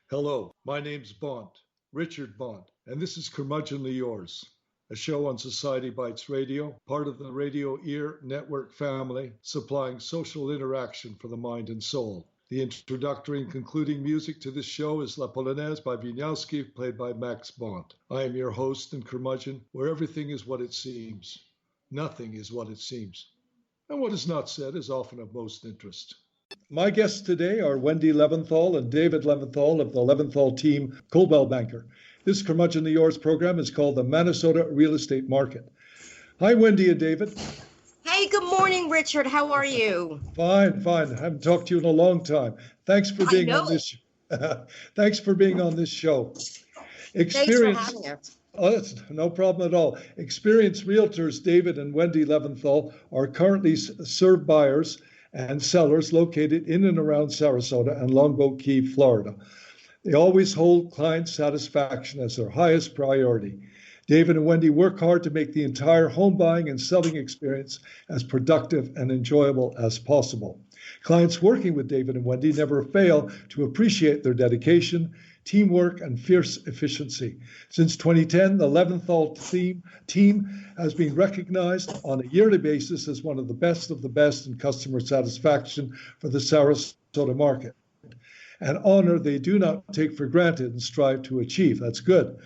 Hello, my name's Bond, Richard Bond, and this is Curmudgeonly Yours, a show on Society Bites Radio, part of the Radio Ear Network family, supplying social interaction for the mind and soul. The introductory and concluding music to this show is La Polonaise by Wieniawski, played by Max Bond. I am your host and curmudgeon, where everything is what it seems. Nothing is what it seems. And what is not said is often of most interest. My guests today are Wendy Leventhal and David Leventhal of the Leventhal Team, Coldwell Banker. This Curmudgeonly Yours program is called the MANASOTA Real Estate Market. Hi, Wendy and David. Hey, good morning, Richard. How are you? Fine. I haven't talked to you in a long time. Thanks for being on this. Thanks for being on this show. Thanks for having us. Oh, that's no problem at all. Experienced realtors David and Wendy Leventhal are currently served buyers and sellers located in and around Sarasota and Longboat Key, Florida. They always hold client satisfaction as their highest priority. David and Wendy work hard to make the entire home buying and selling experience as productive and enjoyable as possible. Clients working with David and Wendy never fail to appreciate their dedication, teamwork, and fierce efficiency. Since 2010, the Leventhal team has been recognized on a yearly basis as one of the best in customer satisfaction for the Sarasota Market, an honor they do not take for granted and strive to achieve. That's good.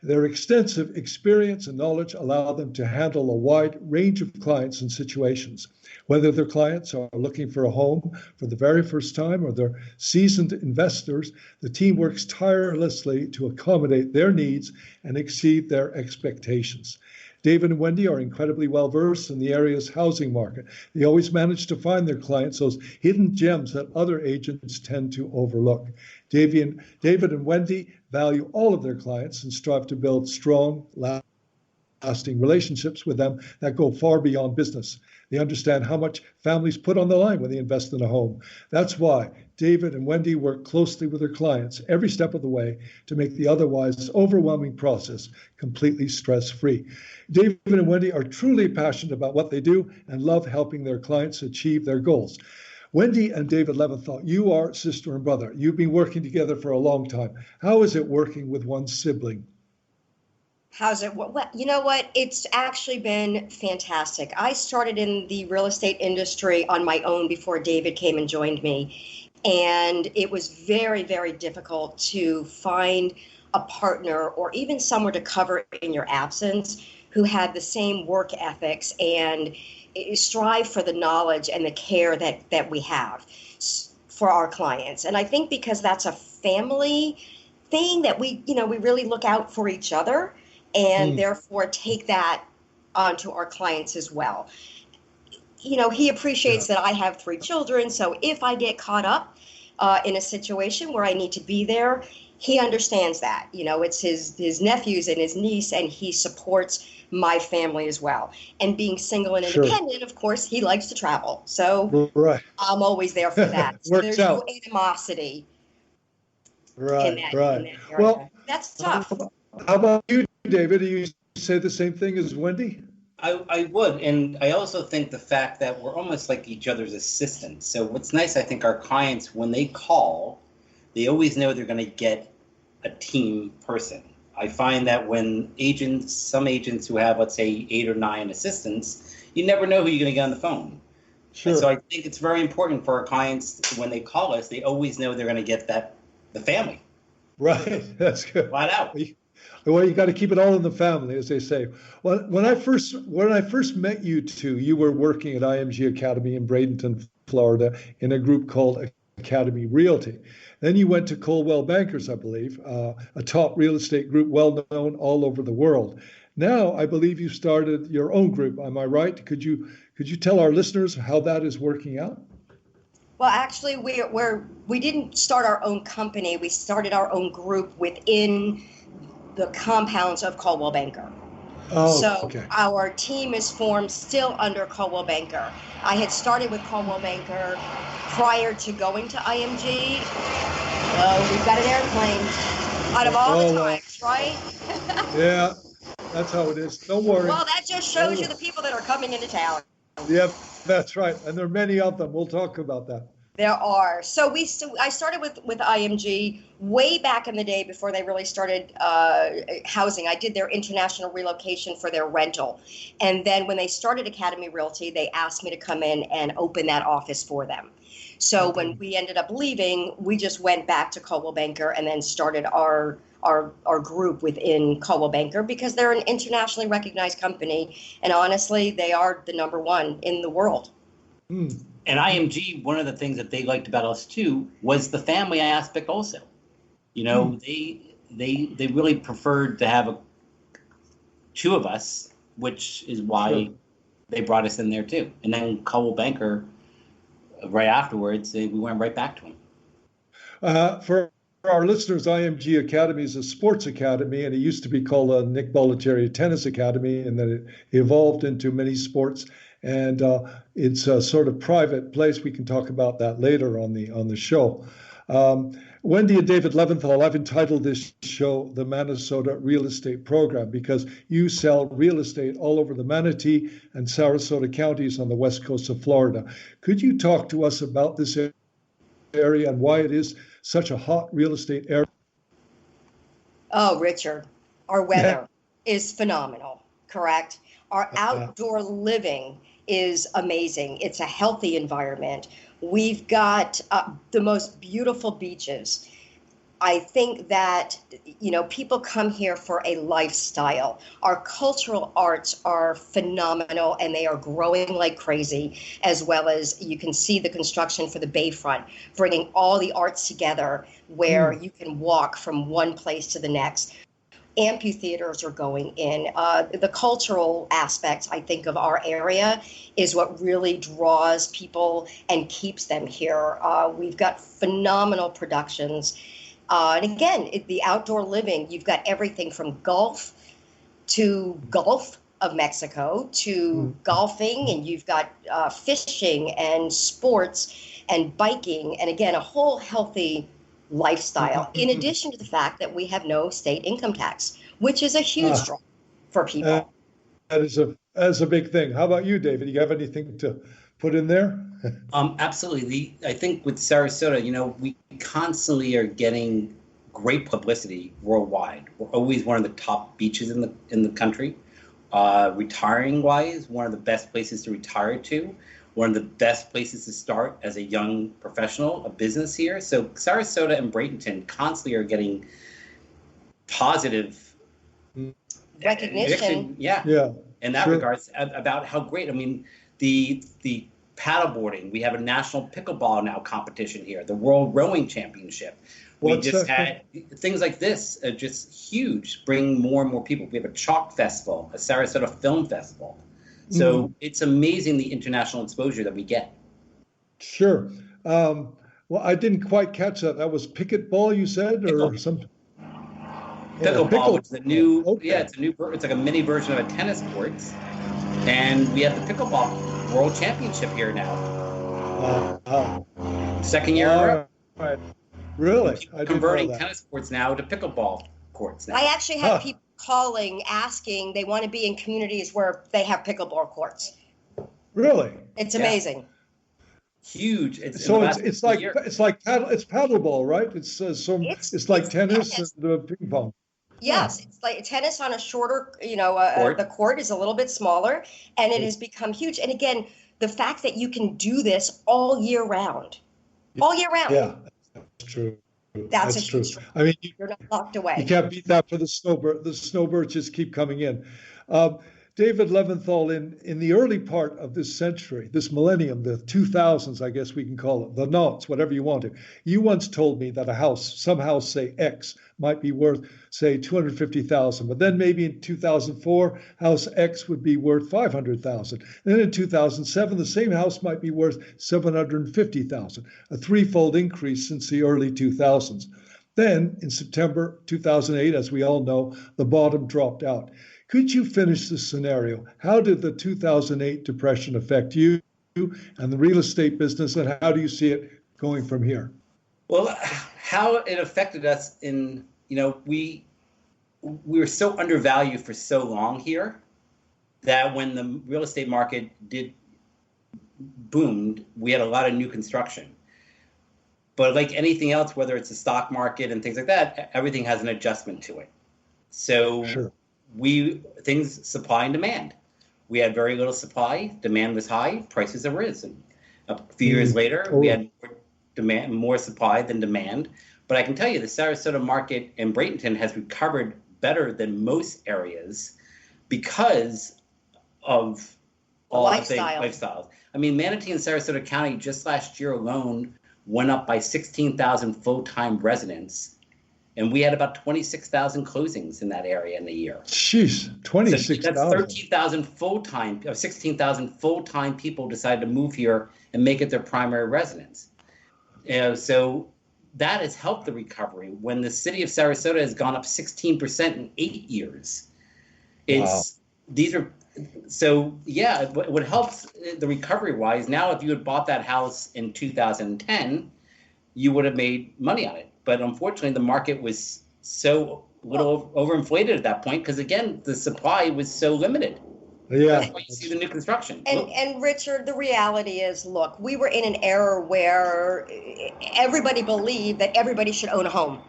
Their extensive experience and knowledge allow them to handle a wide range of clients and situations. Whether their clients are looking for a home for the very first time or they're seasoned investors, the team works tirelessly to accommodate their needs and exceed their expectations. David and Wendy are incredibly well versed in the area's housing market. They always manage to find their clients those hidden gems that other agents tend to overlook. David and Wendy value all of their clients and strive to build strong, lasting relationships with them that go far beyond business. They understand how much families put on the line when they invest in a home. That's why David and Wendy work closely with their clients every step of the way to make the otherwise overwhelming process completely stress-free. David and Wendy are truly passionate about what they do and love helping their clients achieve their goals. Wendy and David Leventhal, you are sister and brother. You've been working together for a long time. How is it working with one sibling? How's it? Well, you know what? It's actually been fantastic. I started in the real estate industry on my own before David came and joined me. And it was very, very difficult to find a partner or even someone to cover in your absence who had the same work ethics and strive for the knowledge and the care that we have for our clients. And I think because that's a family thing that we really look out for each other and therefore take that onto our clients as well. You know, he appreciates that I have 3 children. So if I get caught up in a situation where I need to be there, he understands that. You know, it's his nephews and his niece, and he supports my family as well. And being single and independent, of course, he likes to travel. So I'm always there for that. So there's no animosity in that area. Well, that's tough. How about you, David? Do you say the same thing as Wendy? I would, and I also think the fact that we're almost like each other's assistants. So what's nice, I think our clients, when they call, they always know they're going to get a team person. I find that when some agents who have, let's say, 8 or 9 assistants, you never know who you're going to get on the phone. Sure. And so I think it's very important for our clients, when they call us, they always know they're going to get the family. Right, that's good. Flat out. Well, you got to keep it all in the family, as they say. Well, when I first met you two, you were working at IMG Academy in Bradenton, Florida, in a group called Academy Realty. Then you went to Coldwell Bankers, I believe, a top real estate group well known all over the world. Now, I believe you started your own group. Am I right? Could you tell our listeners how that is working out? Well, actually, we didn't start our own company. We started our own group within the compounds of Coldwell Banker. Oh, So okay. our team is formed still under Coldwell Banker. I had started with Coldwell Banker prior to going to IMG. Oh, we've got an airplane out of all the Oh, well, times, right? yeah, that's how it is. Don't worry. Well, that just shows you Oh, the people that are coming into town. yeah, that's right. And there are many of them. We'll talk about that. There are. So I started with IMG way back in the day before they really started housing. I did their international relocation for their rental. And then when they started Academy Realty, they asked me to come in and open that office for them. So when we ended up leaving, we just went back to Coldwell Banker and then started our group within Coldwell Banker because they're an internationally recognized company. And honestly, they are the number one in the world. Hmm. And IMG, one of the things that they liked about us too was the family aspect also. You know, they really preferred to have two of us, which is why they brought us in there too. And then Coldwell Banker, right afterwards, we went right back to him. For our listeners, IMG Academy is a sports academy, and it used to be called a Nick Bollettieri Tennis Academy, and then it evolved into many sports. And it's a sort of private place. We can talk about that later on the show. Wendy and David Leventhal, I've entitled this show the MANASOTA Real Estate Program because you sell real estate all over the Manatee and Sarasota counties on the west coast of Florida. Could you talk to us about this area and why it is such a hot real estate area? Oh, Richard, our weather is phenomenal, correct? Our outdoor living is amazing. It's a healthy environment. We've got the most beautiful beaches. I think that, you know, people come here for a lifestyle. Our cultural arts are phenomenal and they are growing like crazy, as well as you can see the construction for the Bayfront, bringing all the arts together where you can walk from one place to the next. Amphitheaters are going in. The cultural aspects, I think, of our area is what really draws people and keeps them here. We've got phenomenal productions. And again, the outdoor living, you've got everything from golf to Gulf of Mexico to golfing, and you've got fishing and sports and biking, and again, a whole healthy lifestyle, in addition to the fact that we have no state income tax, which is a huge draw for people. That is a big thing. How about you, David? You have anything to put in there? Absolutely. I think with Sarasota, you know, we constantly are getting great publicity worldwide. We're always one of the top beaches in the country. Retiring wise, one of the best places to retire to. One of the best places to start as a young professional, a business here. So Sarasota and Bradenton constantly are getting positive Recognition. Yeah. In that regards, about how great. I mean, the paddleboarding. We have a national pickleball now competition here. The World Rowing Championship. We just had things like this, just huge, bring more and more people. We have a chalk festival, a Sarasota Film Festival. So it's amazing the international exposure that we get. Sure. Well, I didn't quite catch that. That was pickleball, you said, or something? Pickleball is the new. Okay. Yeah, it's a new. It's like a mini version of a tennis courts, and we have the pickleball world championship here now. Second year in a row. Right. Really? Converting tennis courts now to pickleball courts. Now. I actually have people calling, asking, they want to be in communities where they have pickleball courts. Really? It's amazing. Huge. It's like paddleball, right? It's like tennis and the ping pong. Yes, it's like tennis on a shorter, the court is a little bit smaller, and it has become huge. And again, the fact that you can do this all year round. Yeah, that's true. That's true. I mean, you're not locked away. You can't beat that for the snowbird. The snowbirds just keep coming in. David Leventhal, in the early part of this century, this millennium, the 2000s, I guess we can call it, the noughts, whatever you want to. You once told me that some house, say X, might be worth, say, $250,000. But then maybe in 2004, house X would be worth $500,000. Then in 2007, the same house might be worth $750,000, a threefold increase since the early 2000s. Then in September 2008, as we all know, the bottom dropped out. Could you finish the scenario? How did the 2008 depression affect you and the real estate business, and how do you see it going from here? Well, how it affected us we were so undervalued for so long here that when the real estate market boomed, we had a lot of new construction. But like anything else, whether it's the stock market and things like that, everything has an adjustment to it. So Sure. Supply and demand. We had very little supply, demand was high, prices have risen. A few years later, we had more supply than demand. But I can tell you the Sarasota market in Bradenton has recovered better than most areas because of all the lifestyles. I mean, Manatee and Sarasota County just last year alone went up by 16,000 full-time residents, and we had about 26,000 closings in that area in the year. Jeez, 26,000. So that's 13,000 full-time, 16,000 full-time people decided to move here and make it their primary residence. So that has helped the recovery. When the city of Sarasota has gone up 16% in 8 years, what helps the recovery-wise, now if you had bought that house in 2010, you would have made money on it. But unfortunately, the market was so little overinflated at that point because, again, the supply was so limited. Yeah. That's why you see the new construction. And Richard, the reality is, look, we were in an era where everybody believed that everybody should own a home.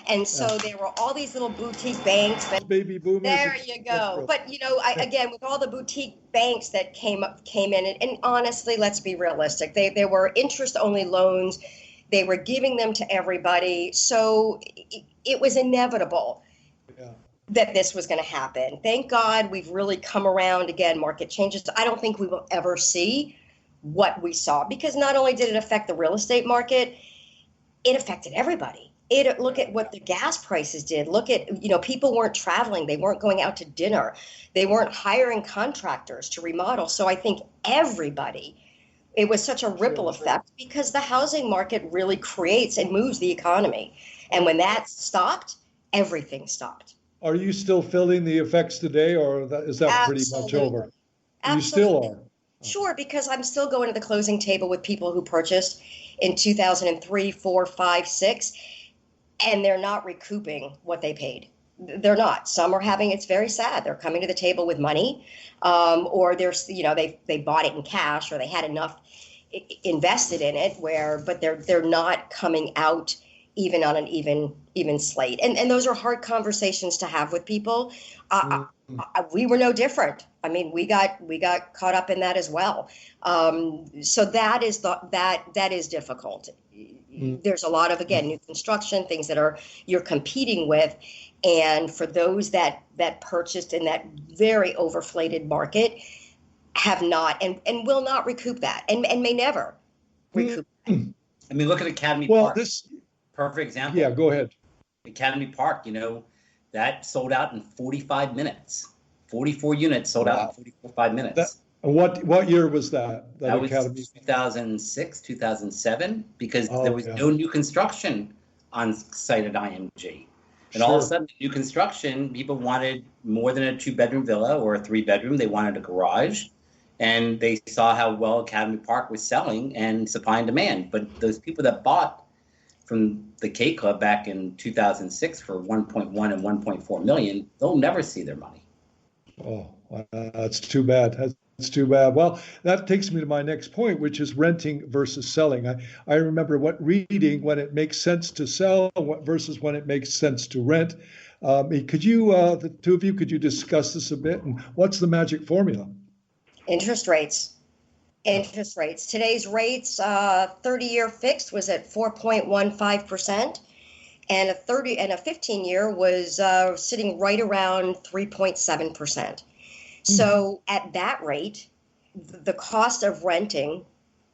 And so there were all these little boutique banks. Baby boomers. There you go. But, again, with all the boutique banks that came in, and honestly, let's be realistic. They were interest-only loans. They were giving them to everybody. So it was inevitable that this was going to happen. Thank God we've really come around. Again, market changes. I don't think we will ever see what we saw, because not only did it affect the real estate market, it affected everybody. Look at what the gas prices did. Look at, people weren't traveling. They weren't going out to dinner. They weren't hiring contractors to remodel. So I think it was such a ripple effect because the housing market really creates and moves the economy. And when that stopped, everything stopped. Are you still feeling the effects today, or is that pretty much over? Absolutely. You still are? Sure, because I'm still going to the closing table with people who purchased in 2003, 4, 5, 6, and they're not recouping what they paid. They're not. Some are it's very sad. They're coming to the table with money, or they bought it in cash, or they had enough invested in it but they're not coming out even on an even slate. And those are hard conversations to have with people. We were no different. I mean, we got caught up in that as well. So that is difficult. There's a lot of, again, new construction, things that you're competing with. And for those that purchased in that very overflated market have not and will not recoup that and may never recoup that. I mean, look at Academy Park. Perfect example. Yeah, go ahead. Academy Park, that sold out in 45 minutes. 44 units sold out in 45 minutes. What year was that? That was Academy? 2006, 2007, because there was no new construction on site at IMG. And all of a sudden, new construction, people wanted more than a 2-bedroom villa or a 3-bedroom. They wanted a garage. And they saw how well Academy Park was selling and supply and demand. But those people that bought from the K Club back in 2006 for 1.1 and 1.4 million, they'll never see their money. Oh, that's too bad. That's too bad. Well, that takes me to my next point, which is renting versus selling. I remember reading when it makes sense to sell versus when it makes sense to rent. Could you, the two of you, could you discuss this a bit? And what's the magic formula? Interest rates. Today's rates, 30-year fixed was at 4.15%, and a 15-year was sitting right around 3.7%. So at that rate, the cost of renting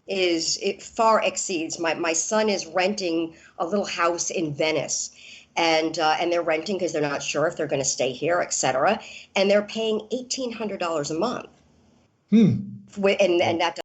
it far exceeds. My son is renting a little house in Venice, and they're renting because they're not sure if they're going to stay here, et cetera, and they're paying $1,800 a month. And that